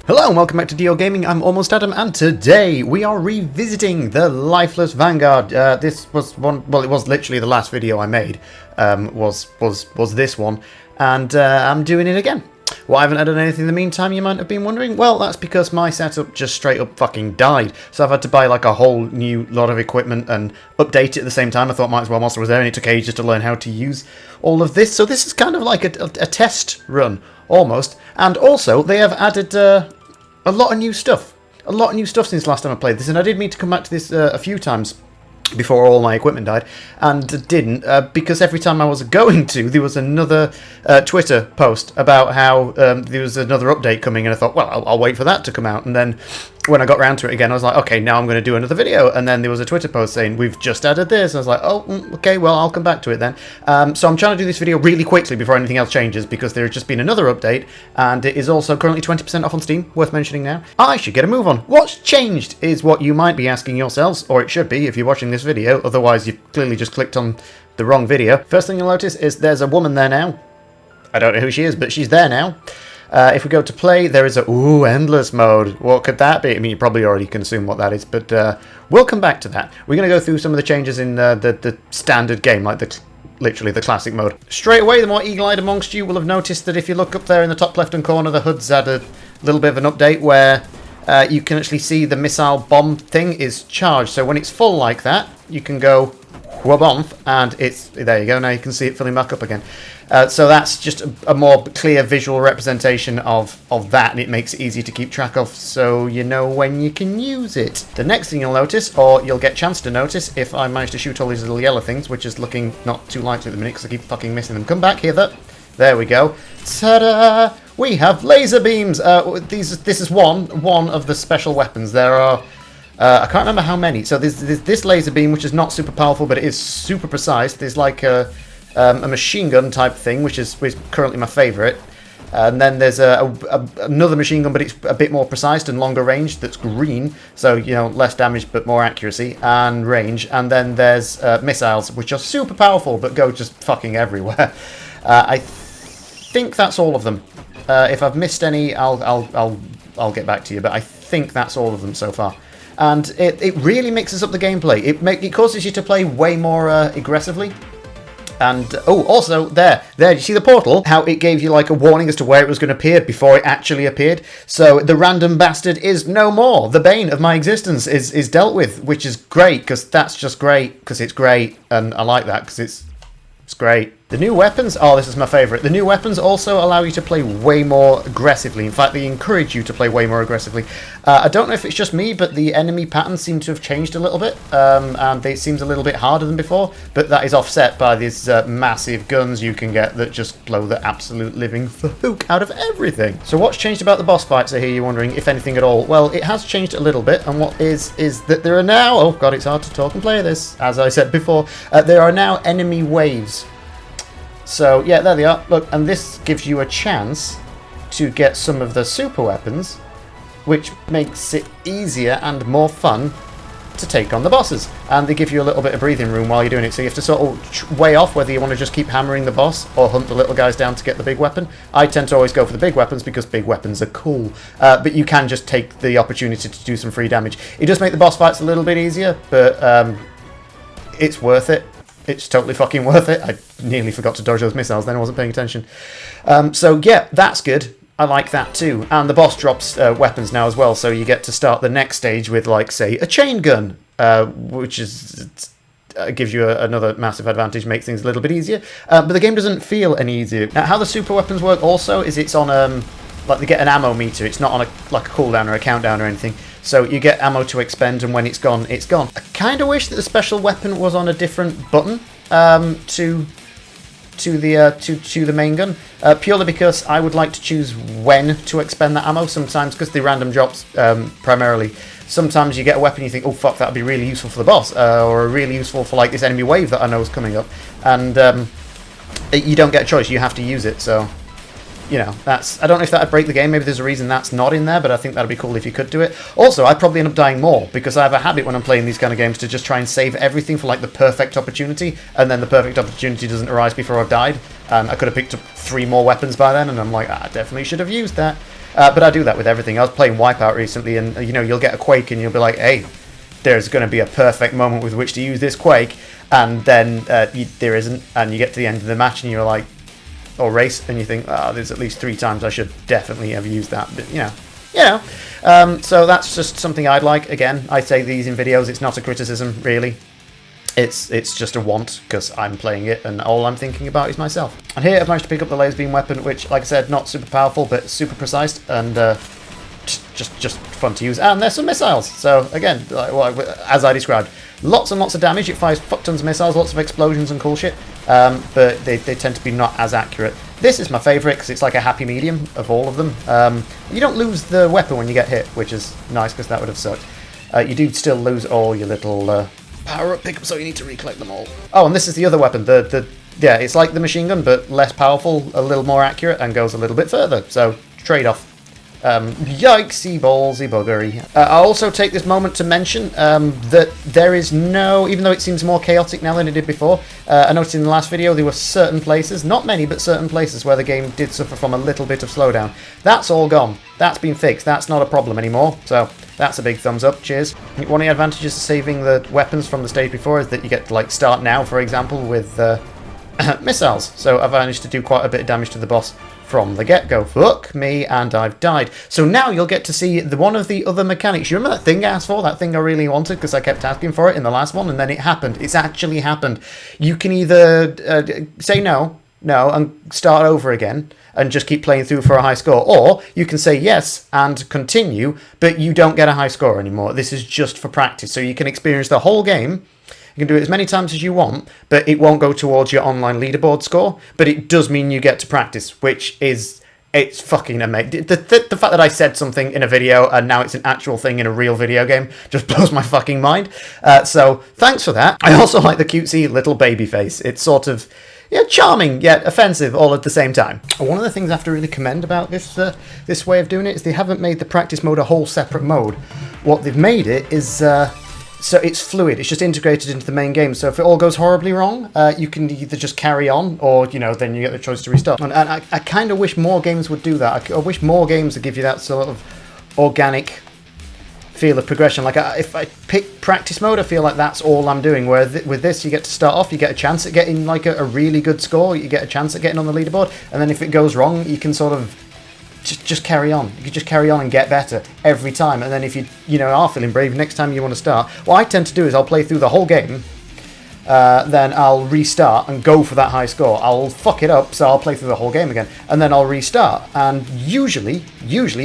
Hello and welcome back to DO Gaming. I'm Almost Adam, and today we are revisiting the Lifeless Vanguard. This was one. Well, it was literally the last video I made. Was this one, and I'm doing it again. Why I haven't added anything in the meantime, you might have been wondering. Well, that's because my setup just straight up fucking died. So I've had to buy like a whole new lot of equipment and update it at the same time. I thought might as well whilst I was there, and it took ages to learn how to use all of this. So this is kind of like a test run, almost. And also, they have added a lot of new stuff. A lot of new stuff since last time I played this, and I did mean to come back to this a few times before all my equipment died, and didn't, because every time I was going to, there was another Twitter post about how there was another update coming, and I thought, well, I'll wait for that to come out, and then when I got round to it again, I was like, okay, now I'm going to do another video, and then there was a Twitter post saying, we've just added this, and I was like, oh, okay, well, I'll come back to it then. So I'm trying to do this video really quickly before anything else changes, because there has just been another update, and it is also currently 20% off on Steam, worth mentioning now. I should get a move on. What's changed is what you might be asking yourselves, or it should be if you're watching this video, otherwise you've clearly just clicked on the wrong video. First thing you'll notice is there's a woman there now. I don't know who she is, but she's there now. If we go to play, there is a endless mode. What could that be? I mean, you probably already can assume what that is, but we'll come back to that. We're going to go through some of the changes in the standard game, like literally the classic mode. Straight away, the more eagle-eyed amongst you will have noticed that if you look up there in the top left-hand corner, the HUD's had a little bit of an update where you can actually see the missile bomb thing is charged. So when it's full like that, you can go wha-bomb, and it's there you go. Now you can see it filling back up again. So that's just a more clear visual representation of that, and it makes it easy to keep track of, so you know when you can use it. The next thing you'll notice, or you'll get a chance to notice, if I manage to shoot all these little yellow things, which is looking not too likely at the minute because I keep fucking missing them. Come back here, there we go. Ta-da! We have laser beams. This is one of the special weapons. There are I can't remember how many. So there's this laser beam, which is not super powerful, but it is super precise. There's like a machine gun type thing, which is currently my favourite. And then there's another machine gun, but it's a bit more precise and longer range, that's green. So, you know, less damage but more accuracy and range. And then there's missiles, which are super powerful but go just fucking everywhere. I think that's all of them. If I've missed any, I'll get back to you. But I think that's all of them so far. And it really mixes up the gameplay. It causes you to play way more aggressively. And, oh, also, there, you see the portal? How it gave you, like, a warning as to where it was going to appear before it actually appeared. So, the random bastard is no more. The bane of my existence is dealt with, which is great, because that's just great, because it's great, and I like that, because it's great. The new weapons, oh, this is my favourite. The new weapons also allow you to play way more aggressively. In fact, they encourage you to play way more aggressively. I don't know if it's just me, but the enemy patterns seem to have changed a little bit, and it seems a little bit harder than before, but that is offset by these massive guns you can get that just blow the absolute living fuck out of everything. So what's changed about the boss fights, I hear you wondering, if anything at all? Well, it has changed a little bit, and what is that there are now, oh god, it's hard to talk and play this, as I said before, there are now enemy waves. So, yeah, there they are. Look, and this gives you a chance to get some of the super weapons, which makes it easier and more fun to take on the bosses. And they give you a little bit of breathing room while you're doing it, so you have to sort of weigh off whether you want to just keep hammering the boss or hunt the little guys down to get the big weapon. I tend to always go for the big weapons because big weapons are cool, but you can just take the opportunity to do some free damage. It does make the boss fights a little bit easier, but it's worth it. It's totally fucking worth it. I nearly forgot to dodge those missiles then, I wasn't paying attention. So yeah, that's good. I like that too. And the boss drops weapons now as well, so you get to start the next stage with, like, say, a chain gun, which is gives you another massive advantage, makes things a little bit easier. But the game doesn't feel any easier. Now, how the super weapons work also is it's on, like, they get an ammo meter. It's not on a cooldown or a countdown or anything. So you get ammo to expend, and when it's gone, it's gone. I kind of wish that the special weapon was on a different button to the main gun, purely because I would like to choose when to expend that ammo. Sometimes, because the random drops primarily, sometimes you get a weapon you think, oh fuck, that'd be really useful for the boss, or really useful for, like, this enemy wave that I know is coming up, and you don't get a choice. You have to use it. So, you know, I don't know if that would break the game. Maybe there's a reason that's not in there, but I think that'd be cool if you could do it. Also, I'd probably end up dying more, because I have a habit when I'm playing these kind of games to just try and save everything for, like, the perfect opportunity, and then the perfect opportunity doesn't arise before I've died, and I could have picked up 3 more weapons by then, and I'm like, I definitely should have used that. But I do that with everything. I was playing Wipeout recently, and you know, you'll get a Quake, and you'll be like, hey, there's going to be a perfect moment with which to use this Quake, and then there isn't, and you get to the end of the match, and you're like, or race, and you think, oh, there's at least 3 times I should definitely have used that, but so that's just something I'd like. Again, I say these in videos, it's not a criticism, really. It's just a want, because I'm playing it, and all I'm thinking about is myself. And here I've managed to pick up the laser beam weapon, which, like I said, not super powerful, but super precise, and just fun to use. And there's some missiles, so again, as I described, lots and lots of damage. It fires fuck tons of missiles, lots of explosions and cool shit, but they tend to be not as accurate. This is my favourite, because it's like a happy medium of all of them. You don't lose the weapon when you get hit, which is nice, because that would have sucked. You do still lose all your little power-up pickups, so you need to recollect them all. Oh, and this is the other weapon. Yeah, it's like the machine gun, but less powerful, a little more accurate, and goes a little bit further. So, trade-off. Yikesy ballsy buggery. I also take this moment to mention that there is no, even though it seems more chaotic now than it did before, I noticed in the last video there were certain places, not many, but certain places where the game did suffer from a little bit of slowdown. That's all gone. That's been fixed. That's not a problem anymore. So that's a big thumbs up. Cheers. One of the advantages of saving the weapons from the stage before is that you get to, like, start now, for example, with missiles. So I've managed to do quite a bit of damage to the boss from the get-go. Fuck me, and I've died. So now you'll get to see one of the other mechanics. You remember that thing I asked for? That thing I really wanted, because I kept asking for it in the last one, and then it happened. It's actually happened. You can either say no, and start over again, and just keep playing through for a high score, or you can say yes and continue, but you don't get a high score anymore. This is just for practice, so you can experience the whole game. You can do it as many times as you want, but it won't go towards your online leaderboard score, but it does mean you get to practice, which is, it's fucking amazing. The fact that I said something in a video and now it's an actual thing in a real video game just blows my fucking mind. So thanks for that. I also like the cutesy little baby face. It's sort of, yeah, charming yet offensive all at the same time. One of the things I have to really commend about this way of doing it is they haven't made the practice mode a whole separate mode. What they've made it is so it's fluid. It's just integrated into the main game. So if it all goes horribly wrong, you can either just carry on, or then you get the choice to restart. And I kind of wish more games would do that. I wish more games would give you that sort of organic feel of progression. Like if I pick practice mode, I feel like that's all I'm doing. Where with this, you get to start off, you get a chance at getting like a really good score, you get a chance at getting on the leaderboard, and then if it goes wrong, you can sort of just carry on. You can just carry on and get better every time. And then if you are feeling brave, next time you want to start, what I tend to do is I'll play through the whole game, then I'll restart and go for that high score. I'll fuck it up, so I'll play through the whole game again, and then I'll restart. And usually,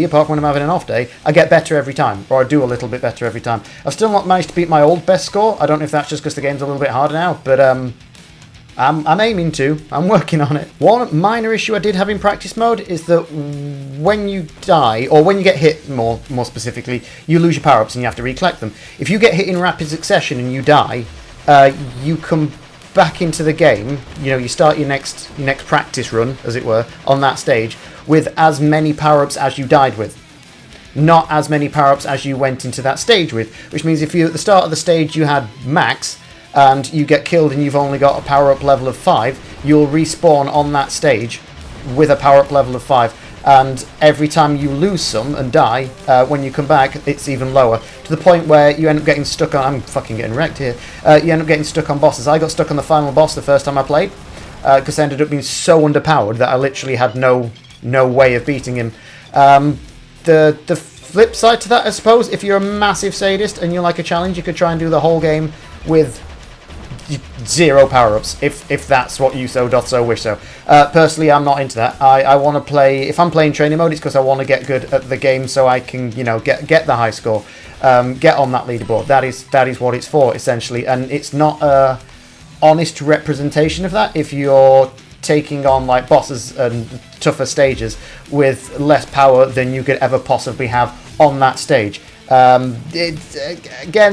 apart from when I'm having an off day, I get better every time, or I do a little bit better every time. I've still not managed to beat my old best score. I don't know if that's just because the game's a little bit harder now, but I'm aiming to. I'm working on it. One minor issue I did have in practice mode is that when you die, or when you get hit more specifically, you lose your power-ups and you have to recollect them. If you get hit in rapid succession and you die, you come back into the game, you start your next practice run, as it were, on that stage, with as many power-ups as you died with. Not as many power-ups as you went into that stage with, which means if you, at the start of the stage, you had max, and you get killed and you've only got a power-up level of 5, you'll respawn on that stage with a power-up level of 5. And every time you lose some and die, when you come back, it's even lower. To the point where you end up getting stuck on... I'm fucking getting wrecked here. You end up getting stuck on bosses. I got stuck on the final boss the first time I played, because I ended up being so underpowered that I literally had no way of beating him. The flip side to that, I suppose, if you're a massive sadist and you like a challenge, you could try and do the whole game with 0 power-ups, if that's what you so doth so wish so. Personally, I'm not into that. I want to play, if I'm playing training mode, it's because I want to get good at the game so I can, get the high score, get on that leaderboard. That is what it's for, essentially, and it's not a honest representation of that if you're taking on like bosses and tougher stages with less power than you could ever possibly have on that stage. Again,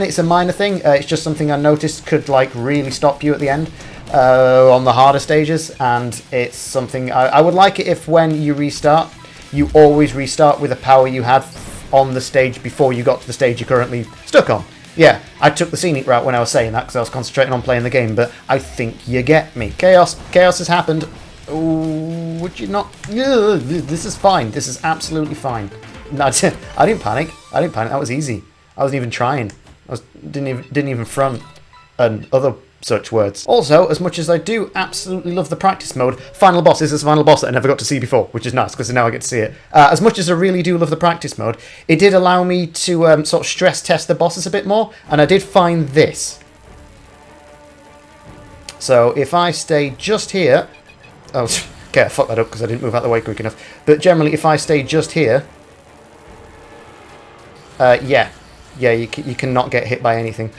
it's a minor thing. It's just something I noticed could like really stop you at the end on the harder stages, and it's something I would like it if when you restart, you always restart with the power you had on the stage before you got to the stage you're currently stuck on. Yeah, I took the scenic route when I was saying that because I was concentrating on playing the game, but I think you get me. Chaos has happened. Ooh, Would you not? Ugh, this is fine. This is absolutely fine. No, I didn't panic. I didn't panic. That was easy. I wasn't even trying. Didn't even front and other such words. Also, as much as I do absolutely love the practice mode, final boss is this final boss that I never got to see before, which is nice because now I get to see it. As much as I really do love the practice mode, it did allow me to sort of stress test the bosses a bit more, and I did find this. So if I stay just here, oh, okay, I fucked that up because I didn't move out of the way quick enough. But generally, if I stay just here, yeah, you cannot get hit by anything.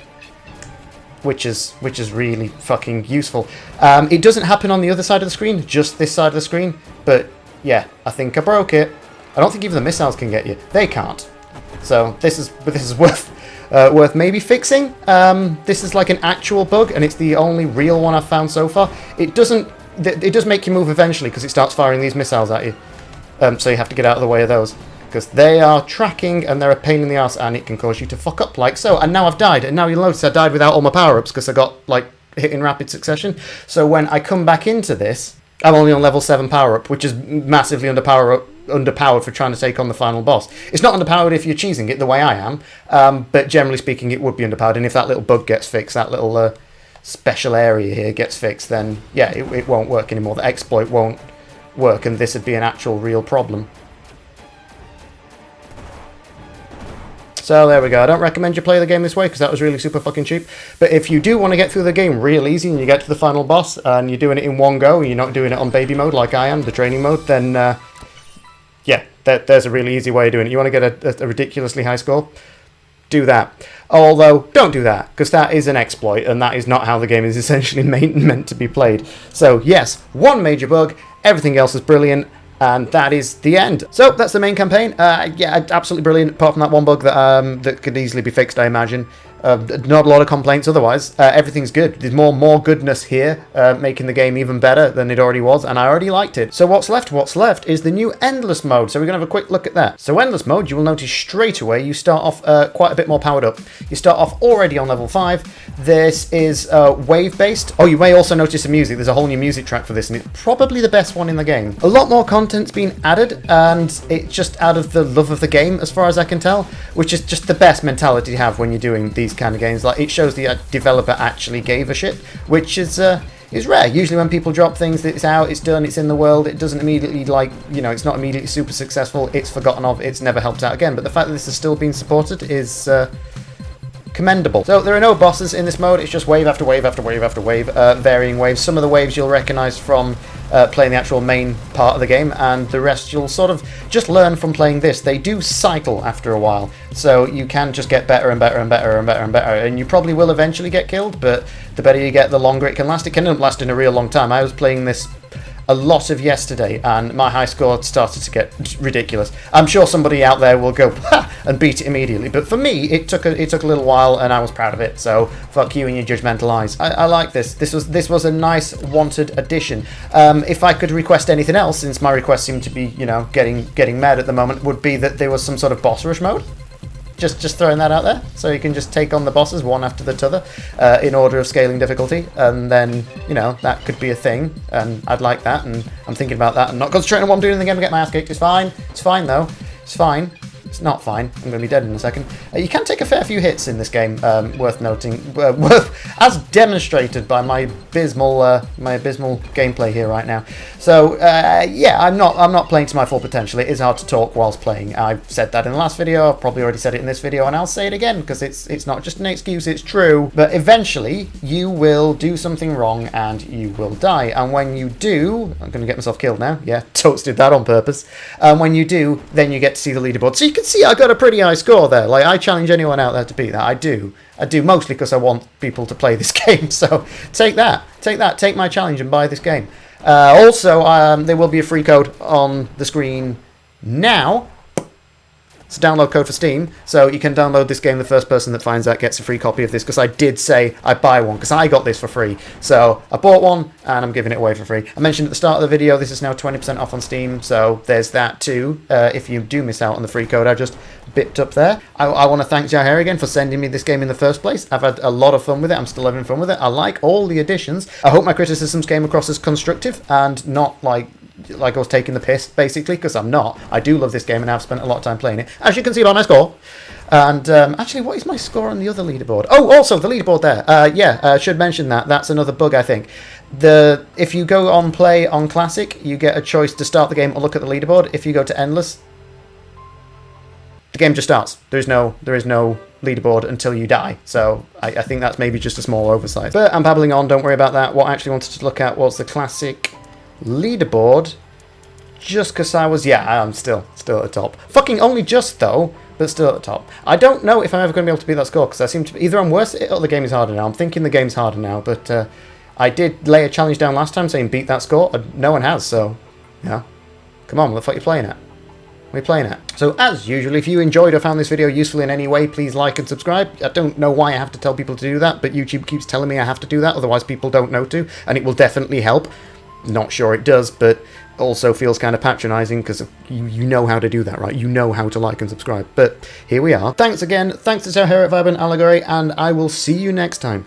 Which is really fucking useful. It doesn't happen on the other side of the screen, just this side of the screen. But yeah, I think I broke it. I don't think even the missiles can get you. They can't. So this is worth maybe fixing. This is like an actual bug, and it's the only real one I've found so far. It does make you move eventually because it starts firing these missiles at you. So you have to get out of the way of those. Because they are tracking and they're a pain in the ass and it can cause you to fuck up like so. And now I've died, and now you'll notice I died without all my power-ups because I got like hit in rapid succession. So when I come back into this, I'm only on level 7 power-up, which is massively underpowered for trying to take on the final boss. It's not underpowered if you're cheesing it the way I am, but generally speaking it would be underpowered, and if that little bug gets fixed, that little special area here gets fixed, then yeah, it won't work anymore. The exploit won't work, and this would be an actual real problem. So there we go. I don't recommend you play the game this way because that was really super fucking cheap. But if you do want to get through the game real easy and you get to the final boss and you're doing it in one go and you're not doing it on baby mode like I am, the training mode, then yeah, there's a really easy way of doing it. You want to get a ridiculously high score? Do that. Although, don't do that, because that is an exploit and that is not how the game is essentially meant to be played. So yes, one major bug, everything else is brilliant. And that is the end. So that's the main campaign. Yeah, absolutely brilliant. Apart from that one bug that could easily be fixed, I imagine. Not a lot of complaints otherwise. Everything's good. There's more goodness here, making the game even better than it already was, and I already liked it. So what's left? What's left is the new Endless mode. So we're going to have a quick look at that. So Endless mode, you will notice straight away you start off quite a bit more powered up. You start off already on level 5. This is wave-based. Oh, you may also notice the music. There's a whole new music track for this, and it's probably the best one in the game. A lot more content's been added, and it's just out of the love of the game, as far as I can tell, which is just the best mentality to have when you're doing these kind of games. Like, it shows the developer actually gave a shit, which is rare. Usually when people drop things, it's out, it's done, it's in the world, it doesn't immediately, like, you know, it's not immediately super successful, it's forgotten of, it's never helped out again. But the fact that this is still being supported is commendable. So there are no bosses in this mode, it's just wave after wave after wave after wave, varying waves. Some of the waves you'll recognise from playing the actual main part of the game, and the rest you'll sort of just learn from playing this. They do cycle after a while, so you can just get better and better and better and better and better, and you probably will eventually get killed, but the better you get, the longer it can last. It can last in a real long time. I was playing this a lot of yesterday, and my high score started to get ridiculous. I'm sure somebody out there will go ha! And beat it immediately, but for me, it took a little while, and I was proud of it. So fuck you and your judgmental eyes. I like this. This was a nice wanted addition. If I could request anything else, since my request seemed to be, you know, getting mad at the moment, would be that there was some sort of boss rush mode. Just throwing that out there, so you can just take on the bosses one after the other in order of scaling difficulty, and then, you know, that could be a thing, and I'd like that, and I'm thinking about that, and not concentrating on what I'm doing in the game and get my ass kicked. It's fine though, it's fine. It's not fine. I'm going to be dead in a second. You can take a fair few hits in this game, worth noting, as demonstrated by my abysmal gameplay here right now. So yeah, I'm not playing to my full potential. It is hard to talk whilst playing. I've said that in the last video. I've probably already said it in this video, and I'll say it again because it's not just an excuse. It's true. But eventually, you will do something wrong and you will die. And when you do, I'm going to get myself killed now. Yeah, toasted that on purpose. When you do, then you get to see the leaderboard. So you can see I got a pretty high score there. Like, I challenge anyone out there to beat that. I do mostly because I want people to play this game. So take my challenge and buy this game. Also, there will be a free code on the screen now. It's a download code for Steam, so you can download this game. The first person that finds that gets a free copy of this, because I did say I'd buy one, because I got this for free. So I bought one, and I'm giving it away for free. I mentioned at the start of the video, this is now 20% off on Steam, so there's that too. If you do miss out on the free code I just bipped up there. I want to thank Jaher again for sending me this game in the first place. I've had a lot of fun with it. I'm still having fun with it. I like all the additions. I hope my criticisms came across as constructive and not like like I was taking the piss, basically, because I'm not. I do love this game and I've spent a lot of time playing it, as you can see by my score. And actually, what is my score on the other leaderboard? Oh, also, the leaderboard there. I should mention that. That's another bug, I think. If you go on play on Classic, you get a choice to start the game or look at the leaderboard. If you go to Endless, the game just starts. There is no leaderboard until you die. So I think that's maybe just a small oversight. But I'm babbling on, don't worry about that. What I actually wanted to look at was the Classic leaderboard. Just because I'm still at the top. Fucking only just, though, but still at the top. I don't know if I'm ever going to be able to beat that score, because I seem to... Either I'm worse at it or the game is harder now. I'm thinking the game's harder now, but I did lay a challenge down last time saying beat that score, and no one has, so... Yeah. Come on, what the fuck are you playing at? What are you playing at? So, as usual, if you enjoyed or found this video useful in any way, please like and subscribe. I don't know why I have to tell people to do that, but YouTube keeps telling me I have to do that, otherwise people don't know to, and it will definitely help. Not sure it does, but also feels kind of patronising because you know how to do that, right? You know how to like and subscribe. But here we are. Thanks again. Thanks to Terra Vibe and Allegory, and I will see you next time.